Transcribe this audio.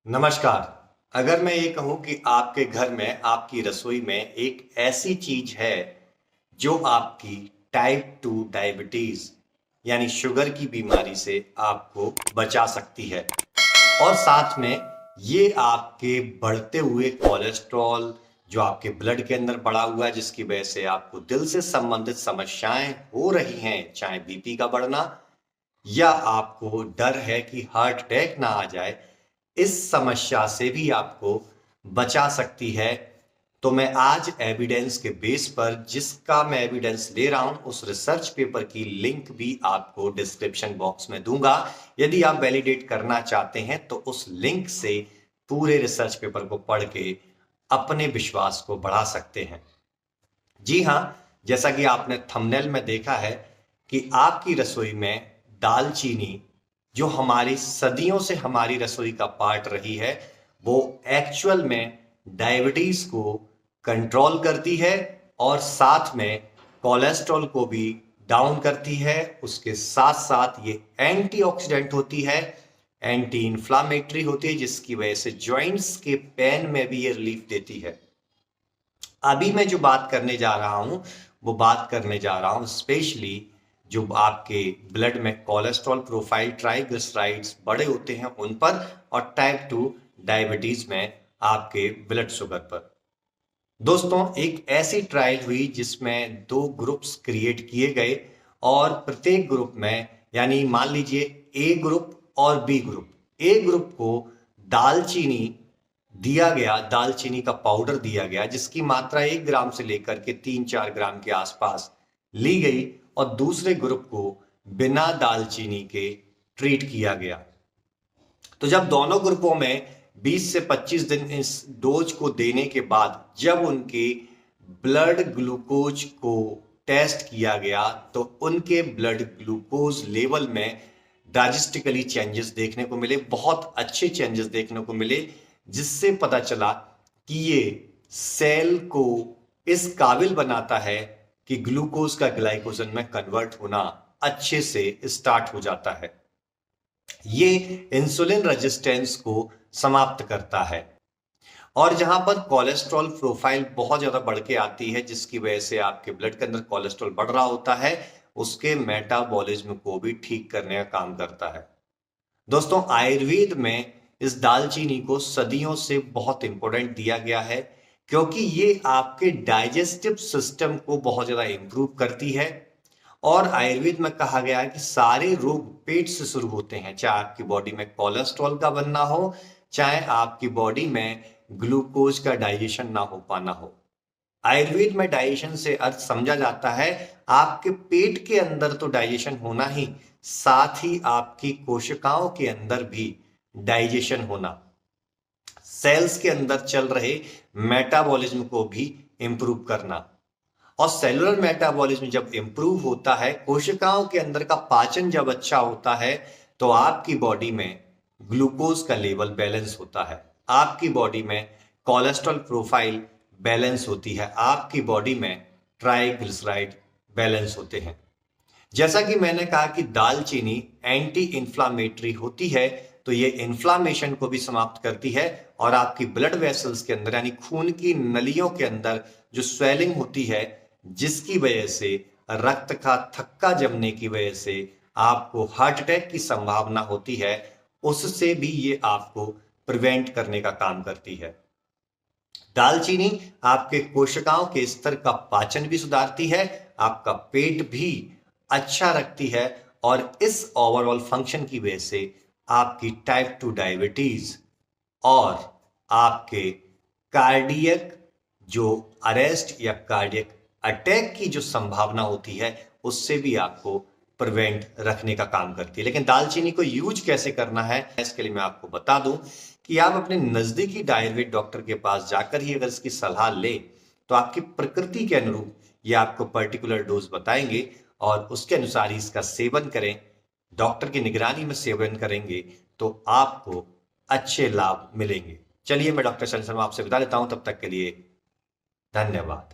नमस्कार। अगर मैं ये कहूँ कि आपके घर में, आपकी रसोई में एक ऐसी चीज है जो आपकी टाइप 2 डायबिटीज यानी शुगर की बीमारी से आपको बचा सकती है और साथ में ये आपके बढ़ते हुए कोलेस्ट्रॉल जो आपके ब्लड के अंदर बढ़ा हुआ है, जिसकी वजह से आपको दिल से संबंधित समस्याएं हो रही हैं, चाहे बीपी का बढ़ना या आपको डर है कि हार्ट अटैक ना आ जाए, इस समस्या से भी आपको बचा सकती है। तो मैं आज एविडेंस के बेस पर, जिसका मैं एविडेंस ले रहा हूं, उस रिसर्च पेपर की लिंक भी आपको डिस्क्रिप्शन बॉक्स में दूंगा। यदि आप वैलिडेट करना चाहते हैं तो उस लिंक से पूरे रिसर्च पेपर को पढ़ के अपने विश्वास को बढ़ा सकते हैं। जी हां, जैसा कि आपने थंबनेल में देखा है कि आपकी रसोई में दालचीनी, जो हमारी सदियों से हमारी रसोई का पार्ट रही है, वो एक्चुअल में डायबिटीज को कंट्रोल करती है और साथ में कोलेस्ट्रॉल को भी डाउन करती है। उसके साथ साथ ये एंटीऑक्सीडेंट होती है, एंटी इंफ्लामेटरी होती है, जिसकी वजह से जॉइंट्स के पेन में भी ये रिलीफ देती है। अभी मैं जो बात करने जा रहा हूं, वो बात करने जा रहा हूं स्पेशली जो आपके ब्लड में कोलेस्ट्रॉल प्रोफाइल, ट्राइग्लिसराइड्स बड़े होते हैं उन पर, और टाइप 2 डायबिटीज में आपके ब्लड शुगर पर। दोस्तों, एक ऐसी ट्रायल हुई जिसमें 2 ग्रुप्स क्रिएट किए गए और प्रत्येक ग्रुप में, यानी मान लीजिए ए ग्रुप और बी ग्रुप, ए ग्रुप को दालचीनी दिया गया, दालचीनी का पाउडर दिया गया, जिसकी मात्रा 1 ग्राम से लेकर के 3-4 ग्राम के आसपास ली गई, और दूसरे ग्रुप को बिना दालचीनी के ट्रीट किया गया। तो जब दोनों ग्रुपों में 20 से 25 दिन इस डोज को देने के बाद जब उनके ब्लड ग्लूकोज को टेस्ट किया गया, तो उनके ब्लड ग्लूकोज लेवल में ड्रास्टिकली चेंजेस देखने को मिले, बहुत अच्छे चेंजेस देखने को मिले, जिससे पता चला कि ये सेल को इस काबिल बनाता है कि ग्लूकोज का ग्लाइकोजन में कन्वर्ट होना अच्छे से स्टार्ट हो जाता है। ये इंसुलिन रेजिस्टेंस को समाप्त करता है। और जहां पर कोलेस्ट्रॉल प्रोफाइल बहुत ज्यादा बढ़ के आती है, जिसकी वजह से आपके ब्लड के अंदर कोलेस्ट्रॉल बढ़ रहा होता है, उसके मेटाबॉलिज्म को भी ठीक करने का काम करता है। दोस्तों, आयुर्वेद में इस दालचीनी को सदियों से बहुत इंपॉर्टेंट दिया गया है, क्योंकि ये आपके डाइजेस्टिव सिस्टम को बहुत ज्यादा इंप्रूव करती है। और आयुर्वेद में कहा गया है कि सारे रोग पेट से शुरू होते हैं, चाहे आपकी बॉडी में कोलेस्ट्रॉल का बनना हो, चाहे आपकी बॉडी में ग्लूकोज का डाइजेशन ना हो पाना हो। आयुर्वेद में डाइजेशन से अर्थ समझा जाता है आपके पेट के अंदर तो डाइजेशन होना ही, साथ ही आपकी कोशिकाओं के अंदर भी डाइजेशन होना, सेल्स के अंदर चल रहे मेटाबॉलिज्म को भी इंप्रूव करना। और सेलुलर मेटाबॉलिज्म जब इंप्रूव होता है, कोशिकाओं के अंदर का पाचन जब अच्छा होता है, तो आपकी बॉडी में ग्लूकोज का लेवल बैलेंस होता है, आपकी बॉडी में कोलेस्ट्रॉल प्रोफाइल बैलेंस होती है, आपकी बॉडी में ट्राइग्लिसराइड बैलेंस होते हैं। जैसा कि मैंने कहा कि दालचीनी एंटी इंफ्लामेटरी होती है, तो ये इन्फ्लामेशन को भी समाप्त करती है और आपकी ब्लड वेसल्स के अंदर, यानी खून की नलियों के अंदर जो स्वेलिंग होती है, जिसकी वजह से रक्त का थक्का जमने की वजह से आपको हार्ट अटैक की संभावना होती है, उससे भी ये आपको प्रिवेंट करने का काम करती है। दालचीनी आपके कोशिकाओं के स्तर का पाचन भी सुधारती है, आपका पेट भी अच्छा रखती है, और इस ओवरऑल फंक्शन की वजह से आपकी टाइप 2 डायबिटीज और आपके कार्डियक जो अरेस्ट या कार्डियक अटैक की जो संभावना होती है, उससे भी आपको प्रिवेंट रखने का काम करती है। लेकिन दालचीनी को यूज कैसे करना है, इसके लिए मैं आपको बता दूं कि आप अपने नजदीकी आयुर्वेद डॉक्टर के पास जाकर ही अगर इसकी सलाह ले, तो आपकी प्रकृति के अनुरूप ये आपको पर्टिकुलर डोज बताएंगे और उसके अनुसार ही इसका सेवन करें। डॉक्टर की निगरानी में सेवन करेंगे तो आपको अच्छे लाभ मिलेंगे। चलिए, मैं डॉक्टर शंकर आपसे विदा लेता हूं, तब तक के लिए धन्यवाद।